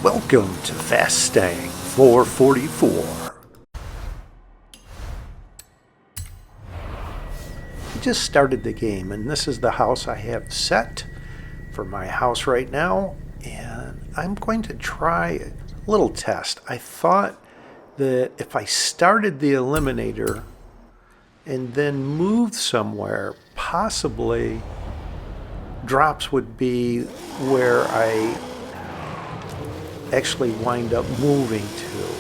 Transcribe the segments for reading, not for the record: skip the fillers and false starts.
Welcome to Fastang 444. I just started the game, and this is the house I have set for my house right now, and I'm going to try a little test. I thought that if I started the eliminator and then moved somewhere, possibly drops would be where I actually wind up moving to.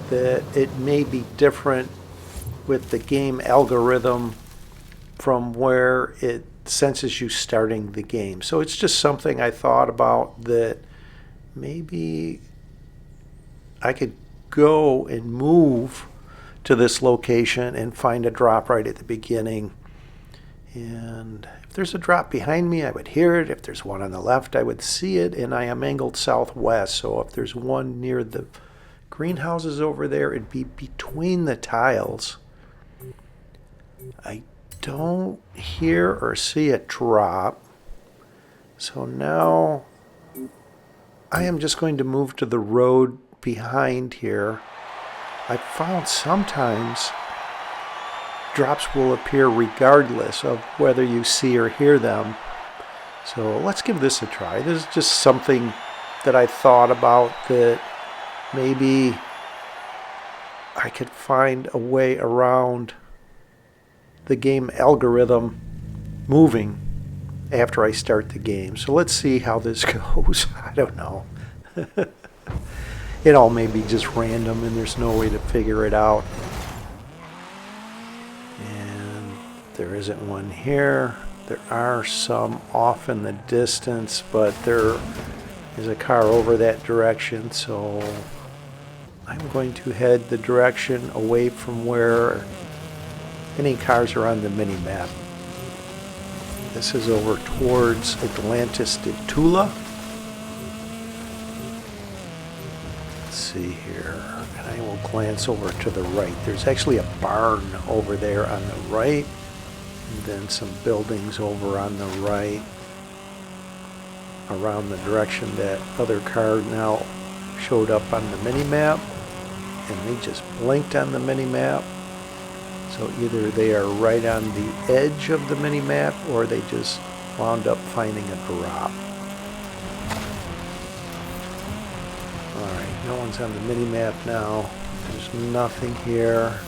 That it may be different with the game algorithm from where it senses you starting the game. So it's just something I thought about, that maybe I could go and move to this location and find a drop right at the beginning. And if there's a drop behind me, I would hear it. If there's one on the left, I would see it. And I am angled southwest, so if there's one near the greenhouses over there, it'd be between the tiles. I don't hear or see a drop. So now I am just going to move to the road behind here. I found sometimes drops will appear regardless of whether you see or hear them. So let's give this a try. This is just something that I thought about, that maybe I could find a way around the game algorithm moving after I start the game. So let's see how this goes. I don't know. It all may be just random and there's no way to figure it out. And there isn't one here. There are some off in the distance, but there is a car over that direction, so I'm going to head the direction away from where any cars are on the mini-map. This is over towards Atlantis de Tula. Let's see here, and I will glance over to the right. There's actually a barn over there on the right, and then some buildings over on the right around the direction that other car now showed up on the mini-map, and they just blinked on the mini-map. So either they are right on the edge of the mini-map, or they just wound up finding a drop. Alright, no one's on the mini-map now. There's nothing here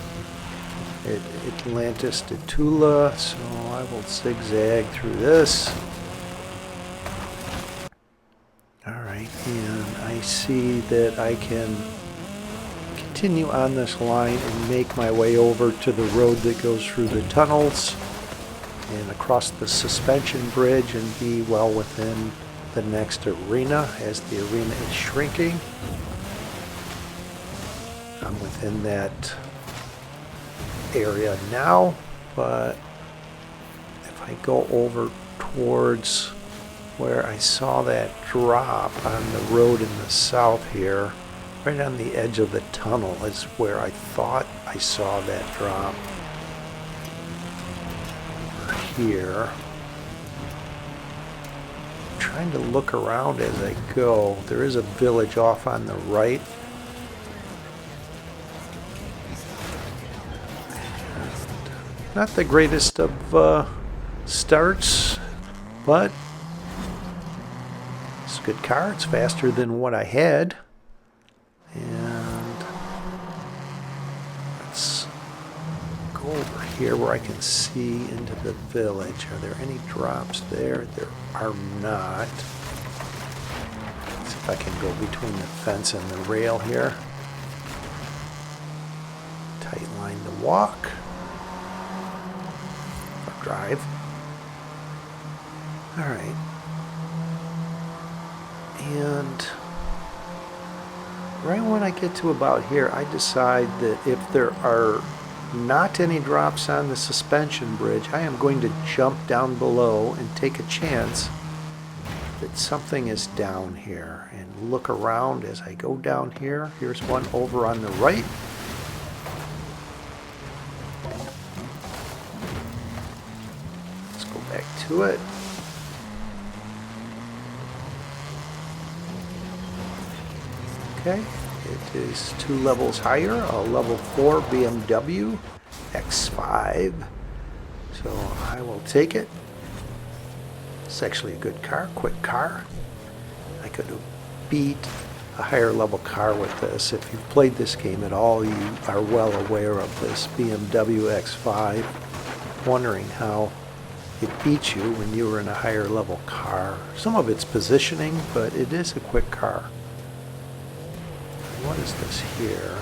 at Atlantis de Tula, so I will zigzag through this. Alright, and I see that I can continue on this line and make my way over to the road that goes through the tunnels and across the suspension bridge and be well within the next arena as the arena is shrinking. I'm within that area now, but if I go over towards where I saw that drop on the road in the south here, right on the edge of the tunnel is where I thought I saw that drop. Over here. I'm trying to look around as I go. There is a village off on the right. Not the greatest of starts, but it's a good car. It's faster than what I had. And let's go over here where I can see into the village. Are there any drops there? There are not. Let's see if I can go between the fence and the rail here. Tight line to walk. Or drive. Alright. And right when I get to about here, I decide that if there are not any drops on the suspension bridge, I am going to jump down below and take a chance that something is down here, and look around as I go down here. Here's one over on the right. Let's go back to it. Okay, it is 2 levels higher, a level 4 BMW X5. So I will take it. It's actually a good car, quick car. I could have beat a higher level car with this. If you've played this game at all, you are well aware of this BMW X5. Wondering how it beats you when you were in a higher level car. Some of it's positioning, but it is a quick car. What is this here?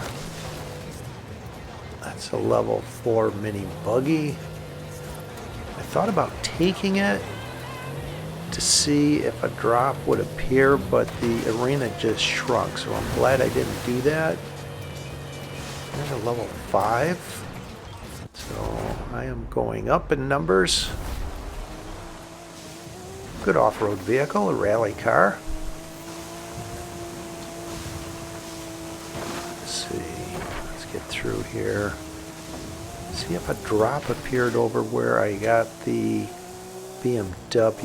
That's a level 4 mini buggy. I thought about taking it to see if a drop would appear, but the arena just shrunk, so I'm glad I didn't do that. There's a level 5. So I am going up in numbers. Good off-road vehicle, a rally car. Let's see, let's get through here. See if a drop appeared over where I got the BMW.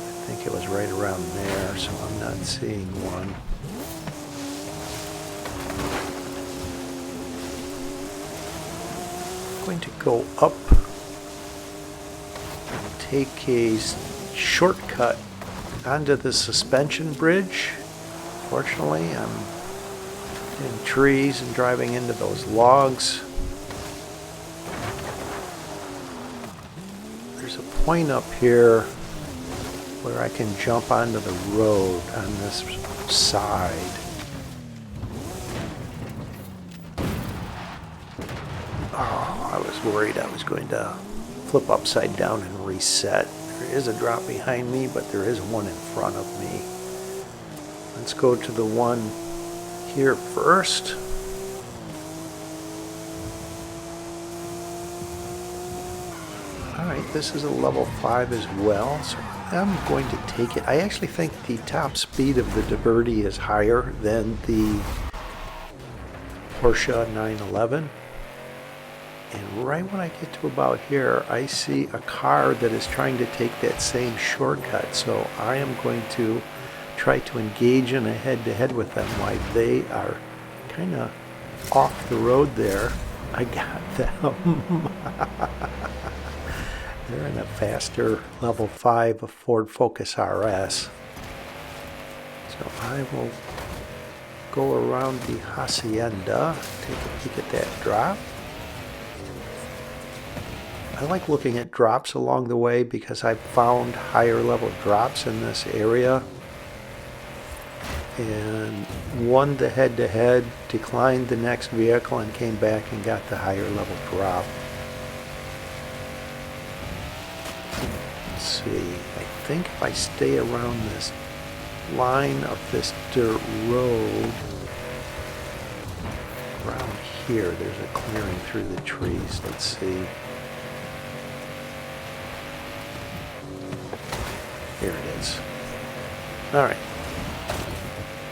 I think it was right around there, so I'm not seeing one. I'm going to go up and take a shortcut onto the suspension bridge. Fortunately, I'm in trees and driving into those logs. There's a point up here where I can jump onto the road on this side. Oh, I was worried I was going to flip upside down and reset. There is a drop behind me, but there is one in front of me. Let's go to the one here first. Alright, this is a level 5 as well, so I'm going to take it. I actually think the top speed of the Diverty is higher than the Porsche 911. And right when I get to about here, I see a car that is trying to take that same shortcut. So I am going to try to engage in a head-to-head with them while they are kind of off the road there. I got them. They're in a faster level 5 Ford Focus RS. So I will go around the hacienda, take a peek at that drop. I like looking at drops along the way because I've found higher level drops in this area. And won the head-to-head, declined the next vehicle, and came back and got the higher level drop. Let's see, I think if I stay around this line of this dirt road, around here, there's a clearing through the trees. Let's see. Here it is. All right.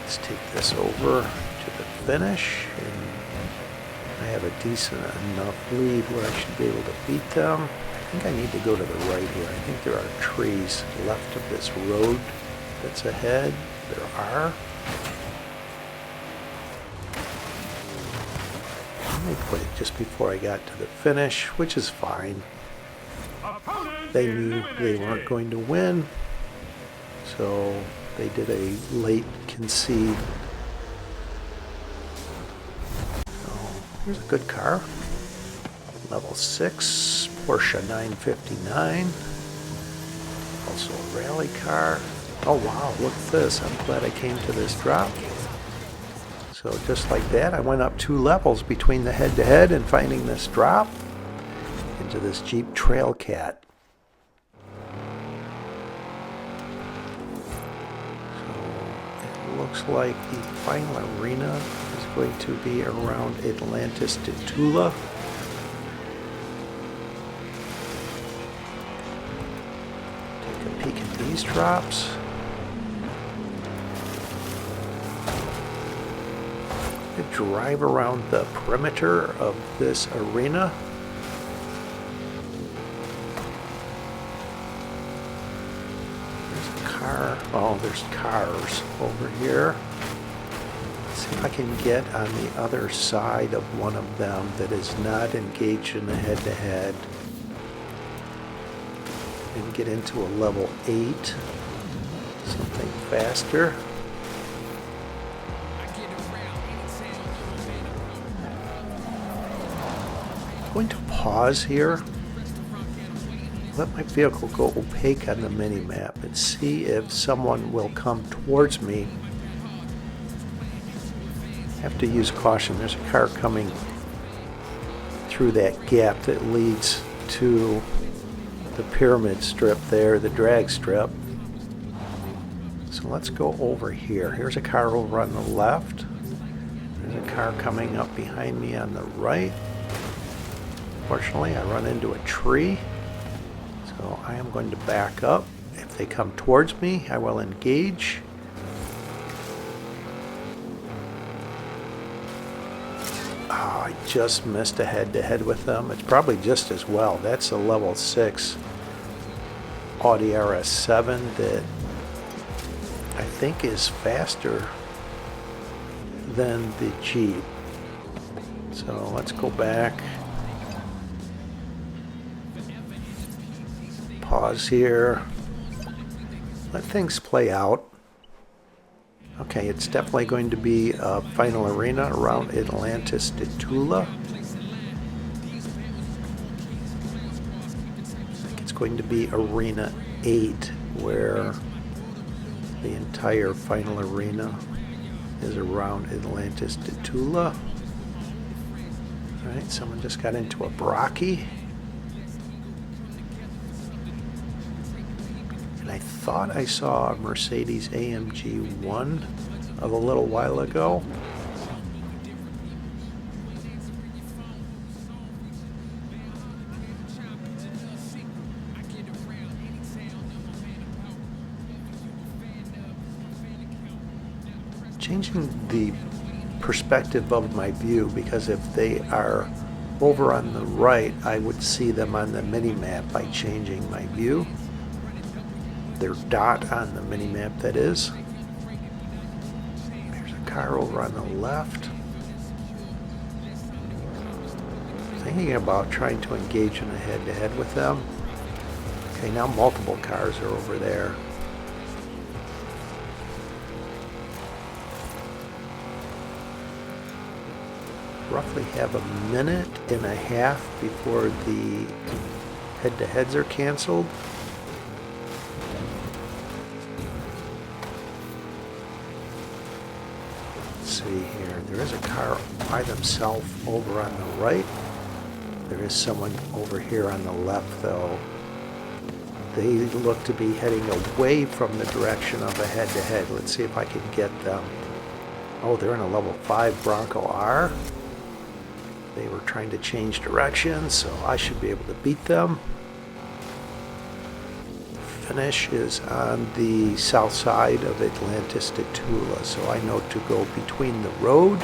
Let's take this over to the finish. And I have a decent enough lead where I should be able to beat them. I think I need to go to the right here. I think there are trees left of this road that's ahead. There are. They put it just before I got to the finish, which is fine. They knew they weren't going to win, so they did a late concede. So here's a good car. Level 6, Porsche 959. Also a rally car. Oh wow, look at this. I'm glad I came to this drop. So just like that, I went up 2 levels between the head-to-head and finding this drop into this Jeep Trailcat. Looks like the final arena is going to be around Atlantis to Tula. Take a peek at these drops. Drive around the perimeter of this arena. There's a car. Oh, there's cars over here. Let's see if I can get on the other side of one of them that is not engaged in a head-to-head. And get into a level 8. Something faster. I'm going to pause here. Let my vehicle go opaque on the mini-map and see if someone will come towards me. I have to use caution. There's a car coming through that gap that leads to the pyramid strip there, the drag strip. So let's go over here. Here's a car over on the left. There's a car coming up behind me on the right. Fortunately, I run into a tree. So I am going to back up. If they come towards me, I will engage. Oh, I just missed a head-to-head with them. It's probably just as well. That's a level 6 Audi RS7 that I think is faster than the Jeep. So let's go back. Pause here. Let things play out. Okay, it's definitely going to be a final arena around Atlantis de Tula. I think it's going to be Arena 8, where the entire final arena is around Atlantis de Tula. Alright, someone just got into a Brockie. And I thought I saw a Mercedes AMG 1 a little while ago. Changing the perspective of my view, because if they are over on the right, I would see them on the mini-map by changing my view. Their dot on the mini-map, that is. There's a car over on the left. Thinking about trying to engage in a head-to-head with them. Okay, now multiple cars are over there. Roughly have a minute and a half before the head-to-heads are canceled. Let's see here. There is a car by themselves over on the right. There is someone over here on the left, though. They look to be heading away from the direction of a head-to-head. Let's see if I can get them. Oh, they're in a level 5 Bronco R. They were trying to change directions, so I should be able to beat them. Finish is on the south side of Atlantis de Tula, so I know to go between the road,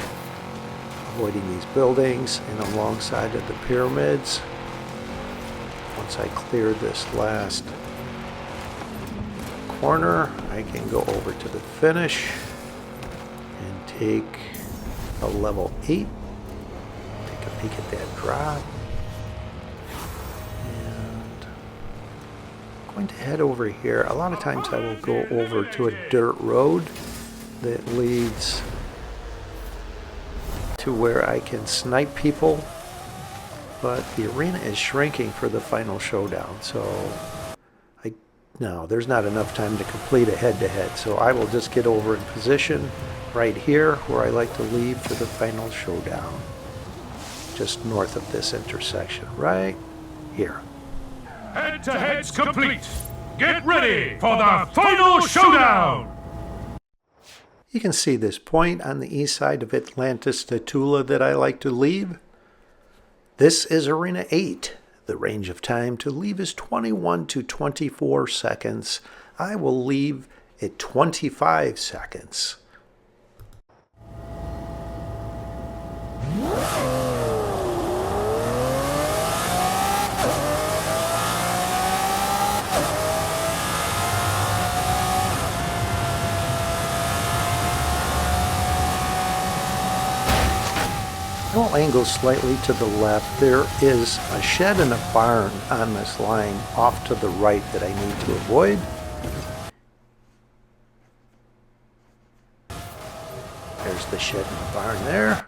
avoiding these buildings, and alongside of the pyramids. Once I clear this last corner, I can go over to the finish and take a level 8. Take a peek at that drop. And I'm going to head over here. A lot of times I will go over to a dirt road that leads to where I can snipe people. But the arena is shrinking for the final showdown, so no, there's not enough time to complete a head-to-head, so I will just get over in position right here where I like to leave for the final showdown. Just north of this intersection, right here. Head-to-head's complete. Get ready for the final showdown! You can see this point on the east side of Atlantis de Tula that I like to leave. This is Arena 8. The range of time to leave is 21 to 24 seconds. I will leave at 25 seconds. I'll angle slightly to the left. There is a shed and a barn on this line off to the right that I need to avoid. There's the shed and the barn there.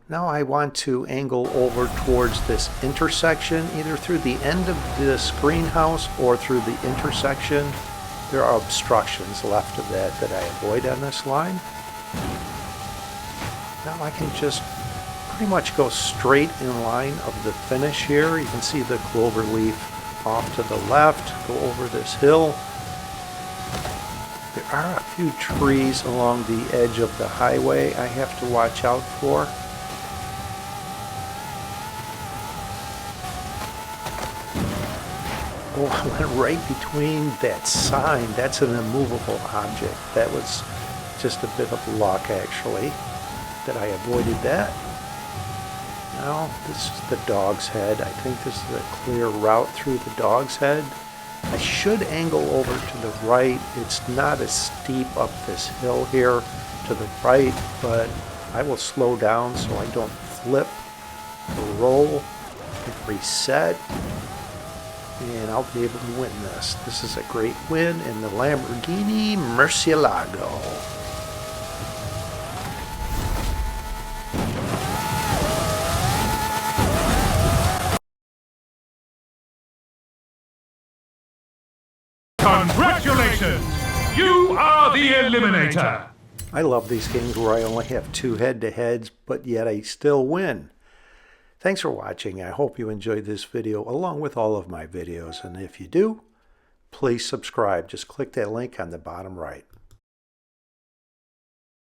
Now I want to angle over towards this intersection, either through the end of this greenhouse or through the intersection. There are obstructions left of that I avoid on this line. Now I can just pretty much go straight in line of the finish here. You can see the clover leaf off to the left, go over this hill. There are a few trees along the edge of the highway I have to watch out for. Oh, I went right between that sign. That's an immovable object. That was just a bit of luck, actually, that I avoided that. Now, this is the dog's head. I think this is a clear route through the dog's head. I should angle over to the right. It's not as steep up this hill here to the right, but I will slow down so I don't flip or roll and reset. And I'll be able to win this. This is a great win in the Lamborghini Murcielago. Congratulations! You are the Eliminator! I love these games where I only have 2 head-to-heads, but yet I still win. Thanks for watching. I hope you enjoyed this video along with all of my videos. And if you do, please subscribe. Just click that link on the bottom right.